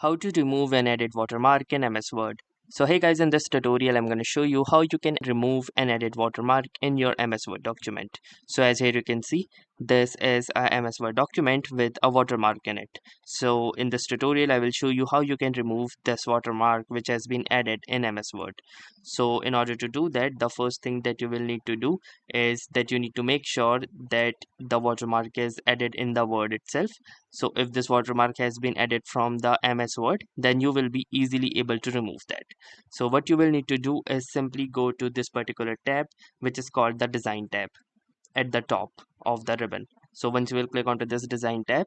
How to remove and edit watermark in MS Word. So hey guys, in this tutorial I'm going to show you how you can remove and edit watermark in your MS Word document. So as here you can see, this is a MS Word document with a watermark in it. So in this tutorial I will show you how you can remove this watermark which has been added in MS Word. So in order to do that, the first thing that you will need to do is that you need to make sure that the watermark is added in the Word itself. So if this watermark has been added from the MS Word, then you will be easily able to remove that. So what you will need to do is simply go to this particular tab, which is called the Design tab at the top of the ribbon. So once you will click onto this Design tab,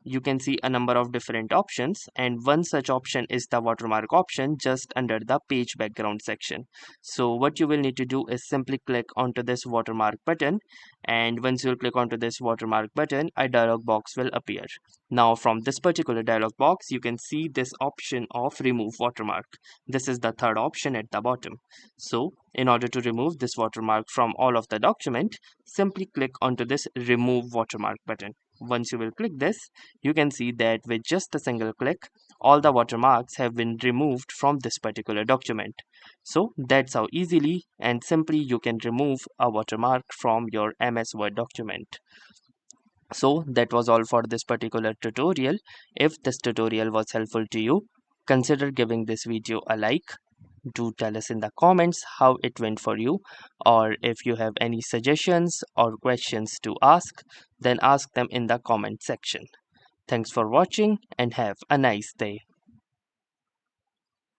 you can see a number of different options, and one such option is the watermark option just under the page background section. So what you will need to do is simply click onto this watermark button, and once you click onto this watermark button, a dialog box will appear. Now from this particular dialog box you can see this option of remove watermark. This is the third option at the bottom. So in order to remove this watermark from all of the document, simply click onto this remove watermark button. Once you will click this, you can see that with just a single click, all the watermarks have been removed from this particular document. So that's how easily and simply you can remove a watermark from your MS Word document. So that was all for this particular tutorial. If this tutorial was helpful to you, consider giving this video a like. Do tell us in the comments how it went for you, or if you have any suggestions or questions to ask, then ask them in the comment section. Thanks for watching and have a nice day.